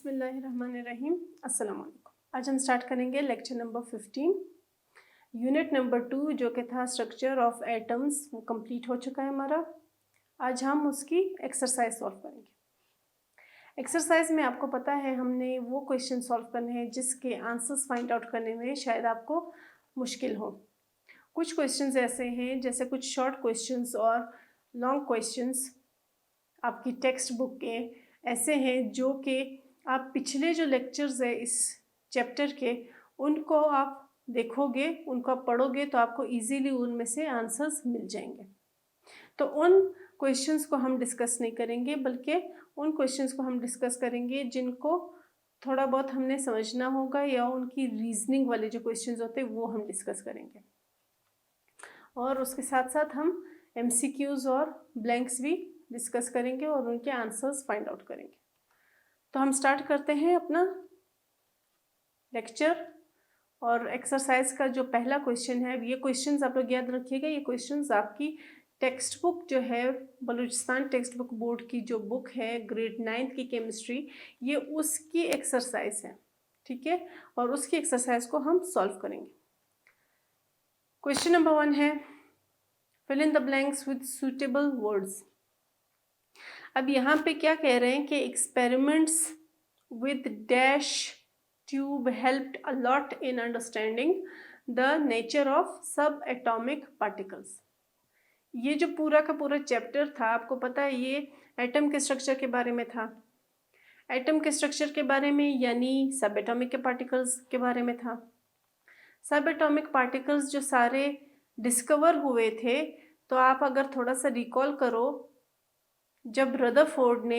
बिस्मिल्लाहिर्रहमानिर्रहीम। अस्सलाम वालेकुम। आज हम स्टार्ट करेंगे लेक्चर नंबर 15, यूनिट नंबर 2 जो कि था स्ट्रक्चर ऑफ एटम्स। वो कंप्लीट हो चुका है हमारा। आज हम उसकी एक्सरसाइज सॉल्व करेंगे। एक्सरसाइज में आपको पता है हमने वो क्वेश्चन सॉल्व करने हैं जिसके आंसर्स फाइंड आउट करने में शायद आपको मुश्किल हो। कुछ क्वेश्चंस ऐसे हैं जैसे कुछ शॉर्ट क्वेश्चंस और लॉन्ग क्वेश्चंस आपकी टेक्स्ट बुक के ऐसे हैं जो कि आप पिछले जो लेक्चर्स है इस चैप्टर के उनको आप देखोगे, उनको आप पढ़ोगे तो आपको इजीली उनमें से आंसर्स मिल जाएंगे। तो उन क्वेश्चंस को हम डिस्कस नहीं करेंगे, बल्कि उन क्वेश्चंस को हम डिस्कस करेंगे जिनको थोड़ा बहुत हमने समझना होगा, या उनकी रीजनिंग वाले जो क्वेश्चंस होते हैं वो हम डिस्कस करेंगे। और उसके साथ साथ हम MCQs और ब्लैंक्स भी डिस्कस करेंगे और उनके आंसर्स फाइंड आउट करेंगे। तो हम स्टार्ट करते हैं अपना लेक्चर। और एक्सरसाइज का जो पहला क्वेश्चन है, ये क्वेश्चंस आप लोग याद रखिएगा। ये क्वेश्चंस आपकी टेक्स्ट बुक जो है बलूचिस्तान टेक्स्ट बुक बोर्ड की जो बुक है ग्रेड 9 की केमिस्ट्री, ये उसकी एक्सरसाइज है, ठीक है। और उसकी एक्सरसाइज को हम सॉल्व करेंगे। क्वेश्चन नंबर 1 है fill in the blanks with suitable words. अब यहाँ पे क्या कह रहे हैं कि experiments with dash tube helped a lot in understanding the nature of subatomic particles. ये जो पूरा का पूरा चैप्टर था, आपको पता है ये एटम के स्ट्रक्चर के बारे में था। एटम के स्ट्रक्चर के बारे में यानी सब एटॉमिक के पार्टिकल्स के बारे में था। सब एटॉमिक पार्टिकल्स जो सारे डिस्कवर हुए थे, तो आप अगर थोड़ा सा रिकॉल करो, जब रदरफोर्ड ने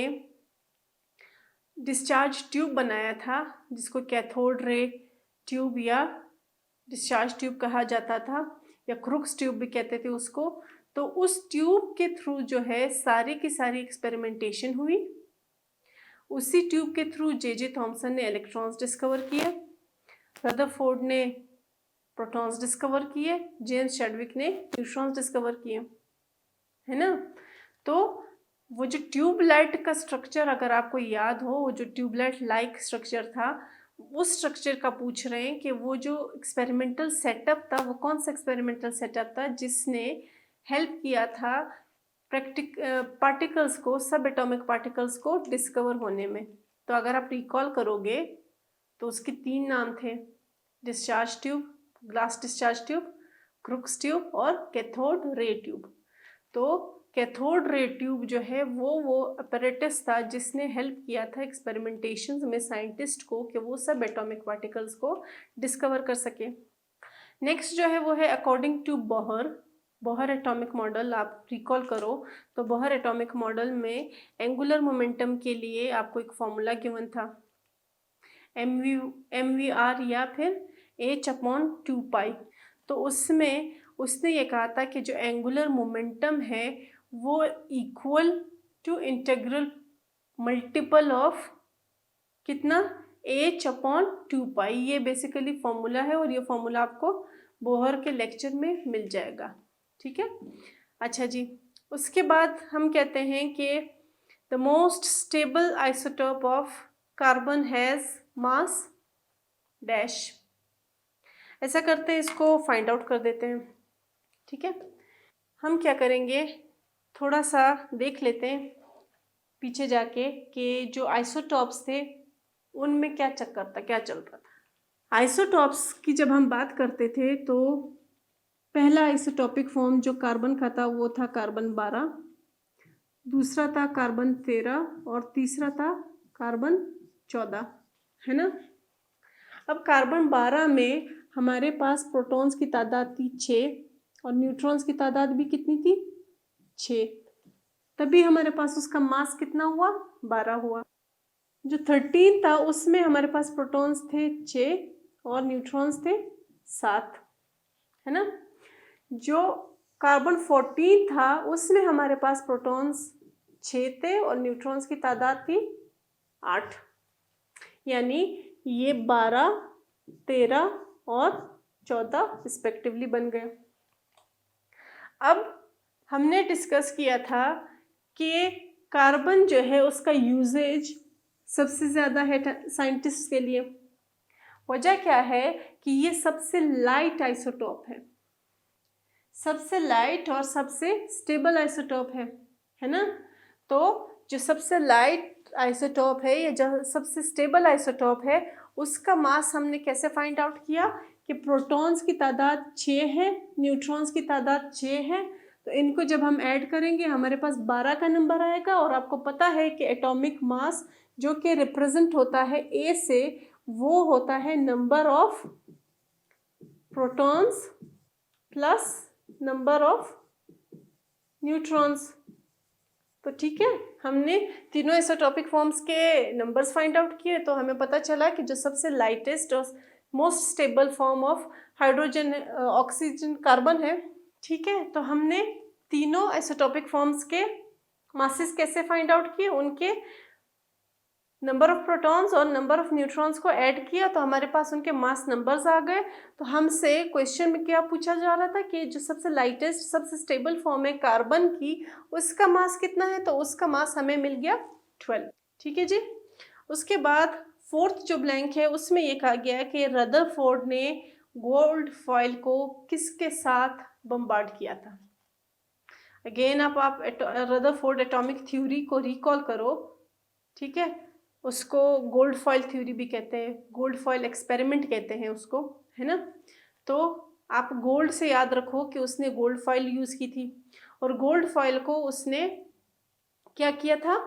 डिस्चार्ज ट्यूब बनाया था जिसको कैथोड रे ट्यूब या डिस्चार्ज ट्यूब कहा जाता था, या क्रुक्स ट्यूब भी कहते थे उसको, तो उस ट्यूब के थ्रू जो है सारी की सारी एक्सपेरिमेंटेशन हुई। उसी ट्यूब के थ्रू जे थॉमसन ने इलेक्ट्रॉन्स डिस्कवर किए, रदरफोर्ड ने प्रोटॉन्स डिस्कवर किए, जेम्स चैडविक ने न्यूट्रॉन्स डिस्कवर किए, है ना। तो वो जो ट्यूबलाइट का स्ट्रक्चर अगर आपको याद हो, वो जो ट्यूबलाइट लाइक स्ट्रक्चर था, उस स्ट्रक्चर का पूछ रहे हैं कि वो जो एक्सपेरिमेंटल सेटअप था वो कौन सा एक्सपेरिमेंटल सेटअप था जिसने हेल्प किया था पार्टिकल्स को, सब एटॉमिक पार्टिकल्स को डिस्कवर होने में। तो अगर आप रिकॉल करोगे तो उसके 3 नाम थे, discharge tube, glass discharge tube, Crookes tube और कैथोड रे ट्यूब। तो कैथोड रे ट्यूब जो है वो अपैरेटस था जिसने हेल्प किया था एक्सपेरिमेंटेशंस में साइंटिस्ट को कि वो सब एटॉमिक पार्टिकल्स को डिस्कवर कर सके। नेक्स्ट जो है वो है according to Bohr atomic model. आप रिकॉल करो तो बोहर एटॉमिक मॉडल में एंगुलर मोमेंटम के लिए आपको एक फॉर्मूला गिवन था, MVR या फिर h/2π। तो उसमें उसने ये कहा था कि जो एंगुलर मोमेंटम है वो equal to integral multiple of कितना, h/2π। ये बेसिकली फॉर्मूला है और ये फॉर्मूला आपको बोहर के लेक्चर में मिल जाएगा, ठीक है। अच्छा जी, उसके बाद हम कहते हैं कि the most stable isotope of carbon has mass dash. ऐसा करते हैं, इसको फाइंड आउट कर देते हैं, ठीक है। हम क्या करेंगे, थोड़ा सा देख लेते हैं पीछे जाके कि जो आइसोटॉप्स थे उनमें क्या चक्कर था, क्या चल रहा था। आइसोटॉप्स की जब हम बात करते थे तो पहला आइसोटॉपिक फॉर्म जो कार्बन का था वो था कार्बन 12, दूसरा था कार्बन 13 और तीसरा था कार्बन 14, है ना। अब कार्बन 12 में हमारे पास प्रोटॉन्स की तादाद थी 6 और न्यूट्रॉन्स की तादाद भी कितनी थी, 6। तभी हमारे पास उसका मास कितना हुआ, 12 हुआ। जो 13 था उसमें हमारे पास प्रोटॉन्स थे 6 और न्यूट्रॉन्स थे 7, है ना। जो कार्बन 14 था उसमें हमारे पास प्रोटॉन्स 6 थे और न्यूट्रॉन्स की तादाद थी 8, यानी ये 12, 13 और 14 रिस्पेक्टिवली बन गए। अब हमने डिस्कस किया था कि कार्बन जो है उसका यूजेज सबसे ज़्यादा है साइंटिस्ट के लिए। वजह क्या है कि ये सबसे लाइट आइसोटोप है, सबसे लाइट और सबसे स्टेबल आइसोटोप है ना। तो जो सबसे लाइट आइसोटोप है या जो सबसे स्टेबल आइसोटोप है उसका मास हमने कैसे फाइंड आउट किया कि प्रोटॉन्स की तादाद 6 है, न्यूट्रॉन्स की तादाद 6 है। तो इनको जब हम ऐड करेंगे हमारे पास 12 का नंबर आएगा। और आपको पता है कि एटॉमिक मास जो कि रिप्रेजेंट होता है ए से, वो होता है number of protons plus number of neutrons. तो ठीक है, हमने तीनों आइसोटॉपिक फॉर्म्स के नंबर्स फाइंड आउट किए। तो हमें पता चला कि जो सबसे लाइटेस्ट और most stable form of hydrogen, oxygen, carbon है। ठीक है, तो हमने तीनों आइसोटॉपिक फॉर्म्स के मासेस कैसे फाइंड आउट किए, उनके नंबर ऑफ प्रोटॉन्स और नंबर ऑफ न्यूट्रॉन्स को ऐड किया तो हमारे पास उनके मास नंबर्स आ गए। तो हमसे क्वेश्चन में क्या पूछा जा रहा था कि जो सबसे लाइटेस्ट, सबसे स्टेबल फॉर्म है कार्बन की, उसका मास कितना है। तो उसका मास हमें मिल गया 12। ठीक है जी। उसके बाद फोर्थ जो ब्लैंक है उसमें ये कहा गया है कि रदरफोर्ड ने गोल्ड फॉइल को किसके साथ बम्बार्ड किया था। अगेन आप रदरफोर्ड एटॉमिक थ्योरी को रिकॉल करो। ठीक है, उसको गोल्ड फॉइल थ्योरी भी कहते हैं, गोल्ड फॉइल एक्सपेरिमेंट कहते हैं उसको, है ना। तो आप गोल्ड से याद रखो कि उसने गोल्ड फॉइल यूज़ की थी और गोल्ड फॉइल को उसने क्या किया था,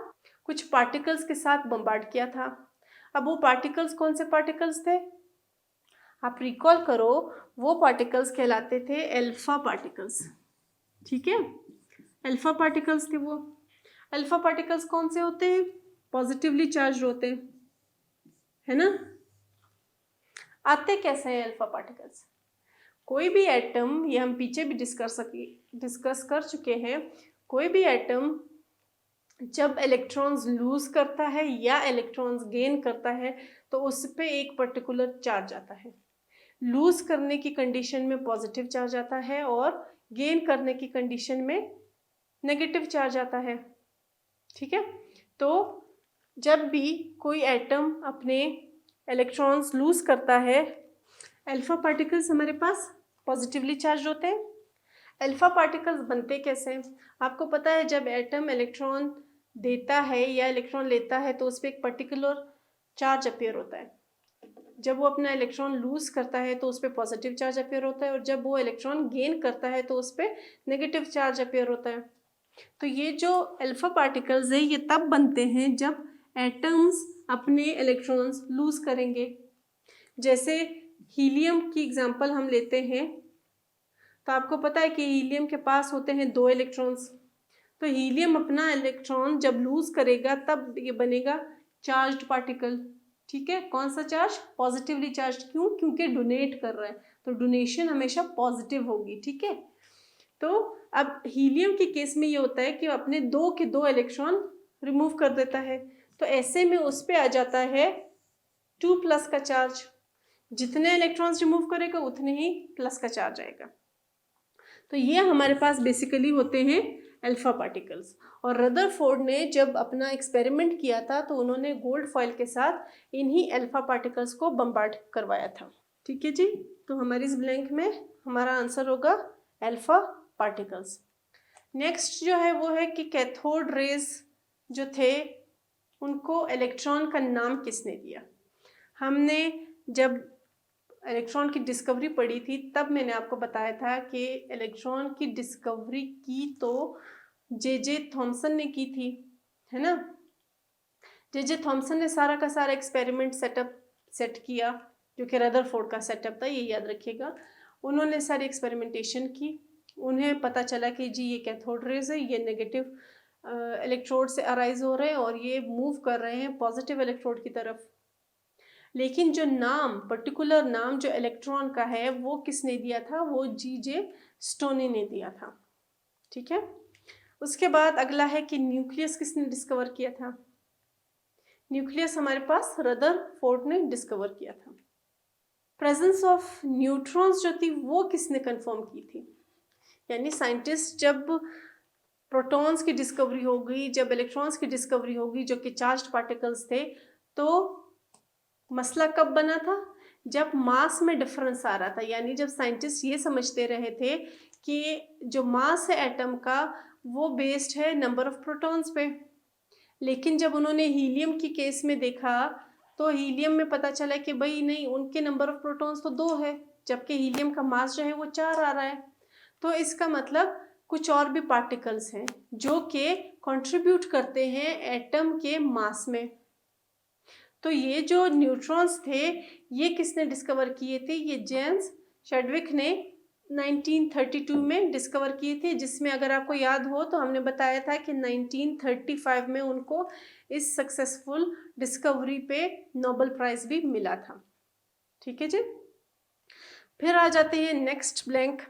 कुछ पार्टिकल्स के साथ बम्बार्ड किया था। अब वो पार्टिकल्स कौन से पार्टिकल्स थे, आप रिकॉल करो, वो पार्टिकल्स कहलाते थे अल्फा पार्टिकल्स। ठीक है, अल्फा पार्टिकल्स थे वो। अल्फा पार्टिकल्स कौन से होते हैं, पॉजिटिवली चार्ज होते हैं, है ना। आते कैसे हैं अल्फा पार्टिकल्स, कोई भी एटम, ये हम पीछे भी डिस्कस कर चुके हैं, कोई भी एटम जब इलेक्ट्रॉन्स लूज करता है या इलेक्ट्रॉन्स गेन करता है तो उस पर एक पर्टिकुलर चार्ज आता है। लूज करने की कंडीशन में पॉजिटिव चार्ज आता है और गेन करने की कंडीशन में नेगेटिव चार्ज आता है। ठीक है, तो जब भी कोई एटम अपने इलेक्ट्रॉन्स लूज करता है, अल्फा पार्टिकल्स हमारे पास पॉजिटिवली चार्ज होते हैं। अल्फा पार्टिकल्स बनते कैसे हैं, आपको पता है जब एटम इलेक्ट्रॉन देता है या इलेक्ट्रॉन लेता है तो उस पर एक पर्टिकुलर चार्ज अपीयर होता है। जब वो अपना इलेक्ट्रॉन लूज करता है तो उस पर पॉजिटिव चार्ज अपीयर होता है और जब वो इलेक्ट्रॉन गेन करता है तो उस पर नेगेटिव चार्ज अपीयर होता है। तो ये जो अल्फा पार्टिकल्स है ये तब बनते हैं जब एटम्स अपने इलेक्ट्रॉन्स लूज करेंगे। जैसे हीलियम की एग्जांपल हम लेते हैं तो आपको पता है कि हीलियम के पास होते हैं 2 इलेक्ट्रॉन्स। तो हीलियम अपना इलेक्ट्रॉन जब लूज करेगा तब ये बनेगा चार्ज्ड पार्टिकल। ठीक है, कौन सा चार्ज, पॉजिटिवली चार्ज। क्यों, क्योंकि डोनेट कर रहा है, तो डोनेशन हमेशा पॉजिटिव होगी। ठीक है, तो अब हीलियम के केस में ये होता है कि अपने 2 के 2 इलेक्ट्रॉन रिमूव कर देता है, तो ऐसे में उस पर आ जाता है 2+ का चार्ज। जितने इलेक्ट्रॉन्स रिमूव करेगा उतने ही प्लस का चार्ज आएगा। तो ये हमारे पास बेसिकली होते हैं अल्फा पार्टिकल्स। और रदरफोर्ड ने जब अपना एक्सपेरिमेंट किया था तो उन्होंने गोल्ड फॉइल के साथ इन्हीं अल्फा पार्टिकल्स को बम्बार्ड करवाया था। ठीक है जी, तो हमारी इस ब्लैंक में हमारा आंसर होगा अल्फा पार्टिकल्स। नेक्स्ट जो है वो है कि कैथोड रेज जो थे उनको इलेक्ट्रॉन का नाम किसने दिया। हमने जब इलेक्ट्रॉन की डिस्कवरी पढ़ी थी तब मैंने आपको बताया था कि इलेक्ट्रॉन की डिस्कवरी की तो जे थॉमसन ने की थी, है ना। जे थॉमसन ने सारा का सारा एक्सपेरिमेंट सेट किया जो कि रदरफोर्ड का सेटअप था, ये याद रखिएगा। उन्होंने सारी एक्सपेरिमेंटेशन की, उन्हें पता चला कि जी ये कैथोड रेज है, ये नेगेटिव इलेक्ट्रोड से अराइज हो रहे हैं और ये मूव कर रहे हैं पॉजिटिव इलेक्ट्रोड की तरफ। लेकिन जो नाम, पर्टिकुलर नाम जो इलेक्ट्रॉन का है वो किसने दिया था, वो जे स्टोनी ने दिया था। ठीक है, उसके बाद अगला है कि न्यूक्लियस किसने डिस्कवर किया था। न्यूक्लियस हमारे पास रदरफोर्ड ने डिस्कवर किया था। प्रेजेंस ऑफ न्यूट्रॉन्स जो थी वो किसने कंफर्म की थी, यानी साइंटिस्ट जब प्रोटॉन्स की डिस्कवरी हो गई, जब इलेक्ट्रॉन्स की डिस्कवरी हो गई जो कि चार्ज्ड पार्टिकल्स थे, तो मसला कब बना था? जब मास में डिफरेंस आ रहा था, यानी जब साइंटिस्ट ये समझते रहे थे कि जो मास है एटम का वो बेस्ड है नंबर ऑफ प्रोटॉन्स पे। लेकिन जब उन्होंने हीलियम की केस में देखा तो हीलियम में पता चला कि भाई नहीं, उनके नंबर ऑफ प्रोटॉन्स तो 2 है, जबकि हीलियम का मास जो है वो 4 आ रहा है। तो इसका मतलब कुछ और भी पार्टिकल्स हैं जो कि कंट्रीब्यूट करते हैं एटम के मास में। तो ये जो न्यूट्रॉन्स थे ये किसने डिस्कवर किए थे? ये जेम्स शेडविक ने 1932 में डिस्कवर किए थे, जिसमें अगर आपको याद हो तो हमने बताया था कि 1935 में उनको इस सक्सेसफुल डिस्कवरी पे नोबेल प्राइज भी मिला था। ठीक है जी। फिर आ जाते हैं next blank.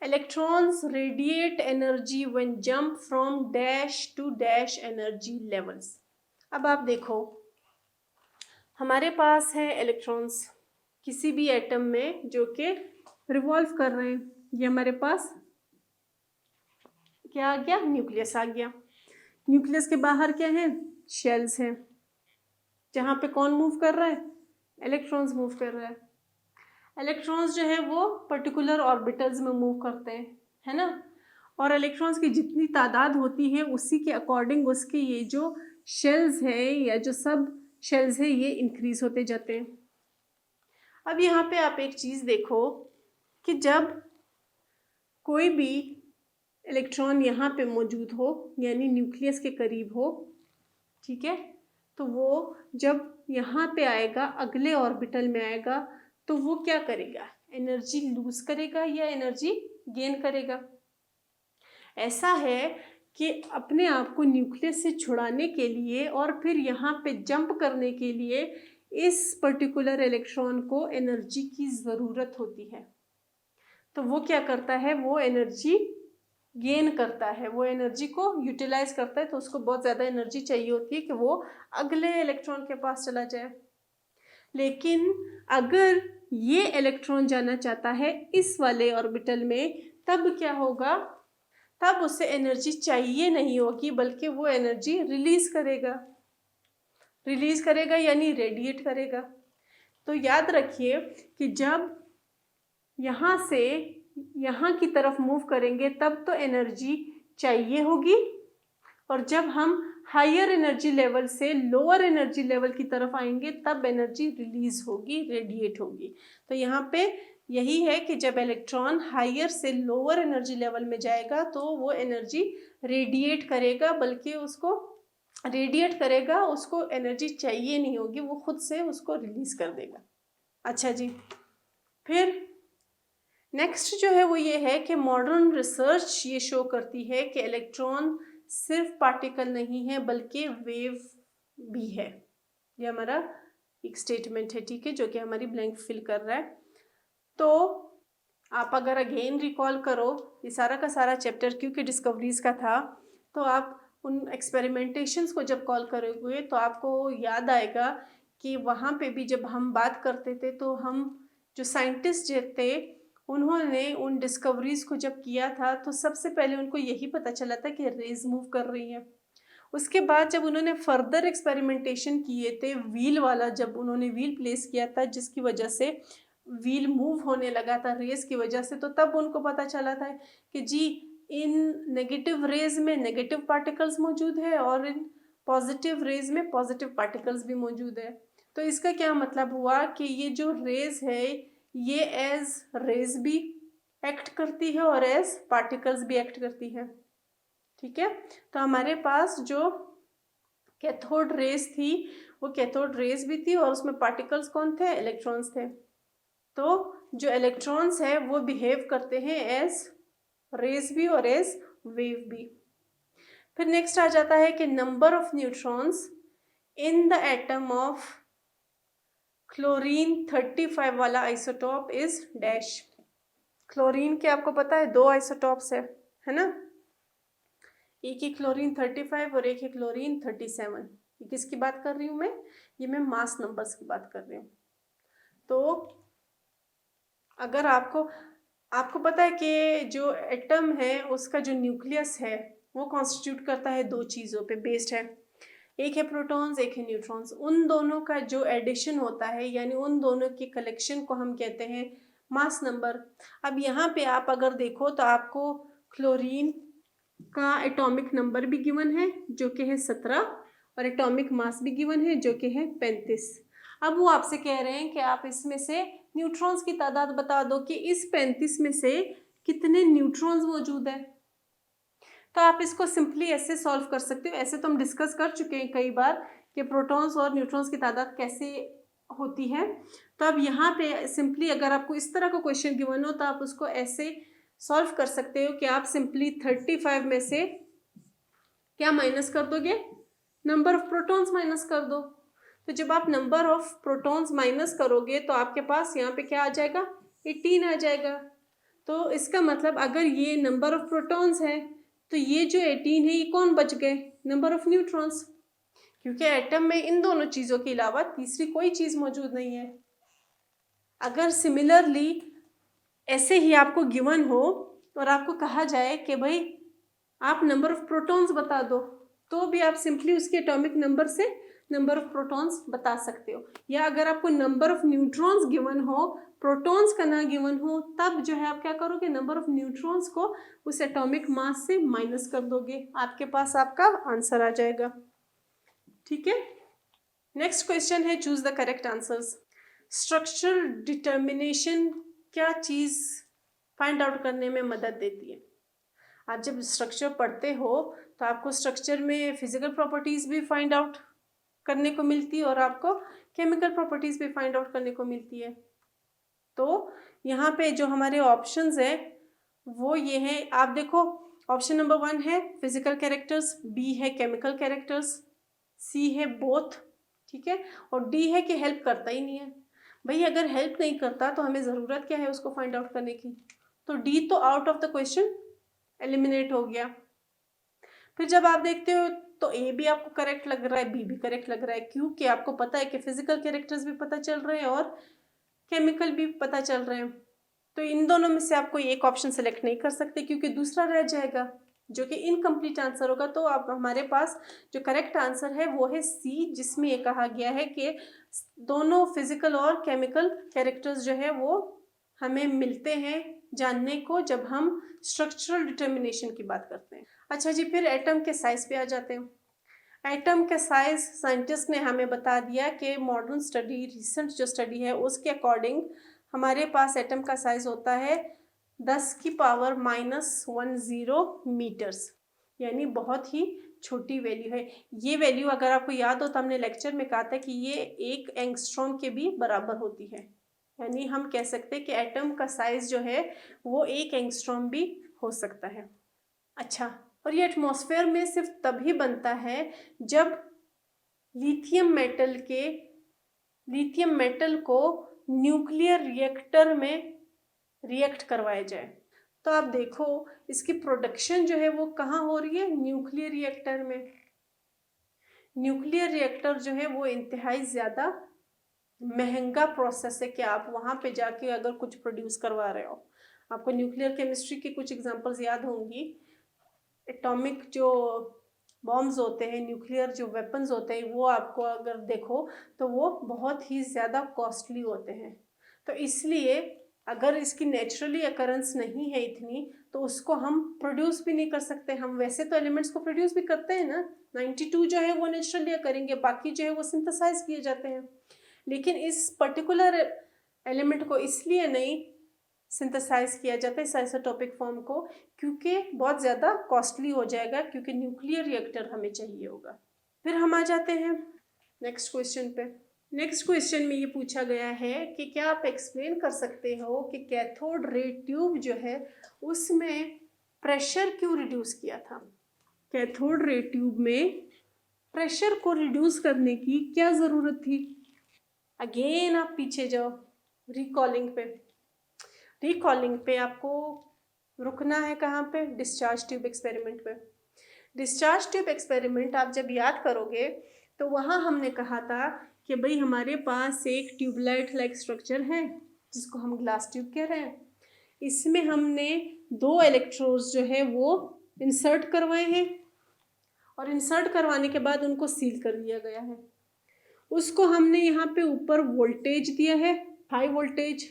Electrons radiate energy when jump from dash to dash energy levels. अब आप देखो, हमारे पास है इलेक्ट्रॉन्स किसी भी एटम में जो कि रिवॉल्व कर रहे हैं। ये हमारे पास क्या आ गया? न्यूक्लियस आ गया। न्यूक्लियस के बाहर क्या है? शेल्स हैं, जहाँ पे कौन मूव कर रहा है? इलेक्ट्रॉन्स मूव कर रहा है। इलेक्ट्रॉन्स जो है वो पर्टिकुलर ऑर्बिटल्स में मूव करते हैं, है ना। और इलेक्ट्रॉन्स की जितनी तादाद होती है उसी के अकॉर्डिंग उसके ये जो शेल्स है या जो सब शेल्स है ये इंक्रीज होते जाते हैं। अब यहाँ पे आप एक चीज़ देखो कि जब कोई भी इलेक्ट्रॉन यहाँ पे मौजूद हो यानी न्यूक्लियस के करीब हो, ठीक है, तो वो जब यहाँ पे आएगा, अगले ऑर्बिटल में आएगा, तो वो क्या करेगा? एनर्जी लूज करेगा या एनर्जी गेन करेगा? ऐसा है कि अपने आप को न्यूक्लियस से छुड़ाने के लिए और फिर यहाँ पे जंप करने के लिए इस पर्टिकुलर इलेक्ट्रॉन को एनर्जी की ज़रूरत होती है। तो वो क्या करता है? वो एनर्जी गेन करता है, वो एनर्जी को यूटिलाइज करता है। तो उसको बहुत ज़्यादा एनर्जी चाहिए होती है कि वो अगले इलेक्ट्रॉन के पास चला जाए। लेकिन अगर ये इलेक्ट्रॉन जाना चाहता है इस वाले ऑर्बिटल में, तब क्या होगा? तब उसे एनर्जी चाहिए नहीं होगी, बल्कि वो एनर्जी रिलीज करेगा यानी रेडिएट करेगा। तो याद रखिए कि जब यहाँ से यहाँ की तरफ मूव करेंगे तब तो एनर्जी चाहिए होगी, और जब हम हायर एनर्जी लेवल से लोअर एनर्जी लेवल की तरफ आएंगे तब एनर्जी रिलीज होगी, रेडिएट होगी। तो यहाँ पे यही है कि जब इलेक्ट्रॉन हायर से लोअर एनर्जी लेवल में जाएगा तो वो एनर्जी रेडिएट करेगा, बल्कि उसको रेडिएट करेगा, उसको एनर्जी चाहिए नहीं होगी, वो खुद से उसको रिलीज कर देगा। अच्छा जी, फिर नेक्स्ट जो है वो ये है कि मॉडर्न रिसर्च ये शो करती है कि इलेक्ट्रॉन सिर्फ पार्टिकल नहीं है बल्कि वेव भी है। ये हमारा एक स्टेटमेंट है, ठीक है, जो कि हमारी ब्लैंक फिल कर रहा है। तो आप अगर अगेन रिकॉल करो, ये सारा का सारा चैप्टर क्योंकि डिस्कवरीज का था, तो आप उन एक्सपेरिमेंटेशंस को जब कॉल करोगे तो आपको याद आएगा कि वहाँ पे भी जब हम बात करते थे तो हम जो साइंटिस्ट थे उन्होंने उन डिस्कवरीज को जब किया था तो सबसे पहले उनको यही पता चला था कि रेज मूव कर रही है। उसके बाद जब उन्होंने फर्दर एक्सपेरिमेंटेशन किए थे व्हील वाला, जब उन्होंने व्हील प्लेस किया था जिसकी वजह से व्हील मूव होने लगा था रेस की वजह से, तो तब उनको पता चला था कि जी इन नेगेटिव रेज में नेगेटिव पार्टिकल्स मौजूद है और इन पॉजिटिव रेज में पॉजिटिव पार्टिकल्स भी मौजूद है। तो इसका क्या मतलब हुआ कि ये जो रेज है ये एज रेज भी एक्ट करती है और एज पार्टिकल्स भी एक्ट करती है। ठीक है, तो हमारे पास जो कैथोड रेज थी वो कैथोड रेज भी थी और उसमें पार्टिकल्स कौन थे? इलेक्ट्रॉन्स थे। तो जो इलेक्ट्रॉन्स है वो बिहेव करते हैं एज रेज भी और एज वेव भी। फिर नेक्स्ट आ जाता है कि number of neutrons in the atom of chlorine 35 वाला आइसोटॉप इज डैश। क्लोरीन के आपको पता है 2 आइसोटॉप्स है ना, एक ही क्लोरीन 35 और एक ही क्लोरीन 37। ये किसकी बात कर रही हूँ मैं? ये मैं मास नंबर्स की बात कर रही हूँ। तो अगर आपको पता है कि जो एटम है उसका जो न्यूक्लियस है वो कॉन्स्टिट्यूट करता है 2 चीज़ों पे बेस्ड है। एक है प्रोटॉन्स, एक है न्यूट्रॉन्स। उन दोनों का जो एडिशन होता है, यानी उन दोनों के कलेक्शन को हम कहते हैं मास नंबर। अब यहाँ पे आप अगर देखो तो आपको क्लोरीन का एटॉमिक नंबर भी गिवन है जो कि है 17, और एटॉमिक मास भी गिवन है जो कि है 35। अब वो आपसे कह रहे हैं कि आप इसमें से न्यूट्रॉन्स की तादाद बता दो कि इस 35 में से कितने न्यूट्रॉन्स मौजूद है। तो आप इसको सिंपली ऐसे सॉल्व कर सकते हो। ऐसे तो हम डिस्कस कर चुके हैं कई बार कि प्रोटॉन्स और न्यूट्रॉन्स की तादाद कैसे होती है। तो अब यहाँ पे सिंपली अगर आपको इस तरह का क्वेश्चन गिवन हो तो आप उसको ऐसे सॉल्व कर सकते हो कि आप सिंपली 35 में से क्या माइनस कर दोगे, नंबर ऑफ प्रोटॉन्स माइनस कर दो। तो जब आप नंबर ऑफ प्रोटॉन्स माइनस करोगे तो आपके पास यहाँ पे क्या आ जाएगा, 18 आ जाएगा। तो इसका मतलब अगर ये नंबर ऑफ प्रोटॉन्स है तो ये जो 18 है ये कौन बच गए, नंबर ऑफ न्यूट्रॉन्स, क्योंकि एटम में इन दोनों चीज़ों के अलावा तीसरी कोई चीज़ मौजूद नहीं है। अगर सिमिलरली ऐसे ही आपको गिवन हो और आपको कहा जाए कि भाई आप नंबर ऑफ प्रोटॉन्स बता दो, तो भी आप सिंपली उसके एटॉमिक नंबर से नंबर ऑफ प्रोटॉन्स बता सकते हो। या अगर आपको नंबर ऑफ न्यूट्रॉन्स गिवन हो, प्रोटॉन्स का ना गिवन हो, तब जो है आप क्या करोगे, नंबर ऑफ न्यूट्रॉन्स को उस एटॉमिक मास से माइनस कर दोगे, आपके पास आपका आंसर आ जाएगा। ठीक है, नेक्स्ट क्वेश्चन है choose the correct answers. Structural determination क्या चीज़ फाइंड आउट करने में मदद देती है। आप जब स्ट्रक्चर पढ़ते हो तो आपको स्ट्रक्चर में फिजिकल प्रॉपर्टीज़ भी फाइंड आउट करने को मिलती है और आपको केमिकल प्रॉपर्टीज़ भी फाइंड आउट करने को मिलती है। तो यहाँ पे जो हमारे ऑप्शंस है वो ये हैं, आप देखो ऑप्शन नंबर 1 है फिजिकल कैरेक्टर्स, बी है केमिकल कैरेक्टर्स, सी है बोथ, ठीक है, और डी है कि हेल्प करता ही नहीं है। भाई अगर हेल्प नहीं करता तो हमें ज़रूरत क्या है उसको फाइंड आउट करने की, तो डी तो out of the question eliminate हो गया। फिर जब आप देखते हो तो ए भी आपको करेक्ट लग रहा है, बी भी करेक्ट लग रहा है, क्योंकि आपको पता है कि फिजिकल कैरेक्टर्स भी पता चल रहे हैं और केमिकल भी पता चल रहे हैं। तो इन दोनों में से आप कोई एक ऑप्शन सेलेक्ट नहीं कर सकते क्योंकि दूसरा रह जाएगा जो कि इनकम्प्लीट आंसर होगा। तो अब हमारे पास जो करेक्ट आंसर है वो है सी, जिसमें ये कहा गया है कि दोनों फिजिकल और केमिकल कैरेक्टर्स जो है वो हमें मिलते हैं जानने को जब हम स्ट्रक्चरल डिटर्मिनेशन की बात करते हैं। अच्छा जी, फिर एटम के साइज पे आ जाते हैं। एटम का साइज साइंटिस्ट ने हमें बता दिया कि मॉडर्न स्टडी, रिसेंट जो स्टडी है उसके अकॉर्डिंग हमारे पास एटम का साइज होता है 10⁻⁻10 मीटर्स, यानी बहुत ही छोटी वैल्यू है। ये वैल्यू अगर आपको याद हो तो हमने लेक्चर में कहा था कि ये 1 एंगस्ट्रॉम के भी बराबर होती है, यानी हम कह सकते हैं कि एटम का साइज जो है वो 1 एंगस्ट्रॉम भी हो सकता है। अच्छा, और ये एटमॉस्फेयर में सिर्फ तभी बनता है जब लिथियम मेटल को न्यूक्लियर रिएक्टर में रिएक्ट करवाया जाए। तो आप देखो इसकी प्रोडक्शन जो है वो कहाँ हो रही है, न्यूक्लियर रिएक्टर में। न्यूक्लियर रिएक्टर जो है वो इंतहाई ज़्यादा महंगा प्रोसेस है कि आप वहाँ पे जाके अगर कुछ प्रोड्यूस करवा रहे हो। आपको न्यूक्लियर केमिस्ट्री की कुछ एग्जांपल्स याद होंगी। एटॉमिक जो बॉम्ब्स होते हैं, न्यूक्लियर जो वेपन्स होते हैं, वो आपको अगर देखो तो वो बहुत ही ज़्यादा कॉस्टली होते हैं। तो इसलिए अगर इसकी नेचुरली अकरेंस नहीं है इतनी, तो उसको हम प्रोड्यूस भी नहीं कर सकते। हम वैसे तो एलिमेंट्स को प्रोड्यूस भी करते हैं ना, 92 जो है वो नेचुरली करेंगे, बाकी जो है वो सिंथेसाइज किए जाते हैं। लेकिन इस पर्टिकुलर एलिमेंट को इसलिए नहीं सिंथेसाइज किया जाता है इस आइसोटोपिक फॉर्म को, क्योंकि बहुत ज़्यादा कॉस्टली हो जाएगा, क्योंकि न्यूक्लियर रिएक्टर हमें चाहिए होगा। फिर हम आ जाते हैं नेक्स्ट क्वेश्चन पे। नेक्स्ट क्वेश्चन में ये पूछा गया है कि क्या आप एक्सप्लेन कर सकते हो कि कैथोड रे ट्यूब जो है उसमें प्रेशर क्यों रिड्यूस किया था। कैथोड रे ट्यूब में प्रेशर को रिड्यूस करने की क्या ज़रूरत थी। अगेन आप पीछे जाओ, रिकॉलिंग पे आपको रुकना है कहाँ पे, डिस्चार्ज ट्यूब एक्सपेरिमेंट पे। डिस्चार्ज ट्यूब एक्सपेरिमेंट आप जब याद करोगे तो वहाँ हमने कहा था कि भाई हमारे पास एक ट्यूबलाइट लाइक स्ट्रक्चर है जिसको हम ग्लास ट्यूब कह रहे हैं। इसमें हमने 2 इलेक्ट्रोड्स जो है वो इंसर्ट करवाए हैं और इंसर्ट करवाने के बाद उनको सील कर दिया गया है। उसको हमने यहाँ पे ऊपर वोल्टेज दिया है, हाई वोल्टेज।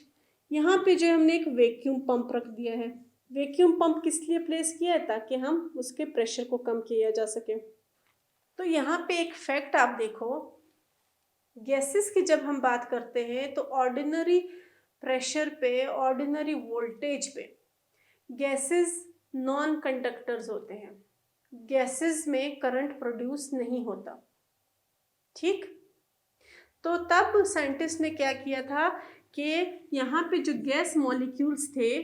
यहाँ पे जो हमने एक वैक्यूम पंप रख दिया है। वैक्यूम पंप किस लिए प्लेस किया है? ताकि हम उसके प्रेशर को कम किया जा सके। तो यहाँ पे एक फैक्ट आप देखो, गैसेस की जब हम बात करते हैं तो ऑर्डिनरी प्रेशर पे, ऑर्डिनरी वोल्टेज पे गैसेस नॉन कंडक्टर्स होते हैं। गैसेस में करंट प्रोड्यूस नहीं होता, ठीक। तो तब साइंटिस्ट ने क्या किया था कि यहाँ पे जो गैस मॉलिक्यूल्स थे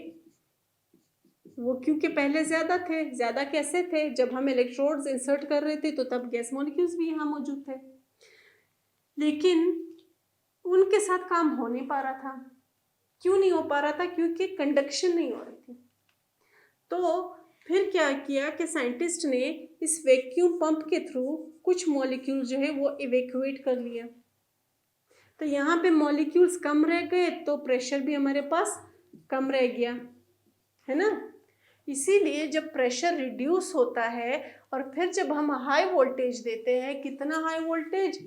वो क्योंकि पहले ज़्यादा थे, ज़्यादा कैसे थे? जब हम इलेक्ट्रोड्स इंसर्ट कर रहे थे तो तब गैस मॉलिक्यूल्स भी यहाँ मौजूद थे, लेकिन उनके साथ काम हो नहीं पा रहा था। क्यों नहीं हो पा रहा था? क्योंकि कंडक्शन नहीं हो रही थी। तो फिर क्या किया कि साइंटिस्ट ने इस वैक्यूम पंप के थ्रू कुछ मॉलिक्यूल जो है वो इवैक्यूएट कर लिया। तो यहाँ पे मॉलिक्यूल्स कम रह गए तो प्रेशर भी हमारे पास कम रह गया, है ना। इसीलिए जब प्रेशर रिड्यूस होता है और फिर जब हम हाई वोल्टेज देते हैं, कितना हाई वोल्टेज?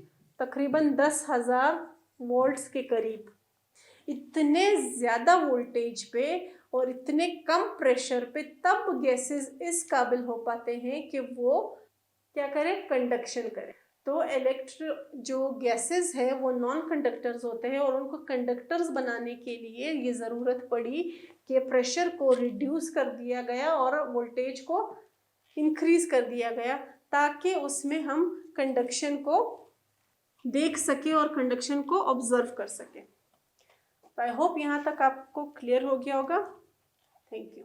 तकरीबन 10,000 वोल्ट्स के करीब। इतने ज़्यादा वोल्टेज पे और इतने कम प्रेशर पे तब गैसेस इस काबिल हो पाते हैं कि वो क्या करें? कंडक्शन करें। तो जो गैसेस है वो नॉन कंडक्टर्स होते हैं और उनको कंडक्टर्स बनाने के लिए ये ज़रूरत पड़ी कि प्रेशर को रिड्यूस कर दिया गया और वोल्टेज को इंक्रीज कर दिया गया, ताकि उसमें हम कंडक्शन को देख सके और कंडक्शन को ऑब्जर्व कर सके। आई होप यहाँ तक आपको क्लियर हो गया होगा। Thank you.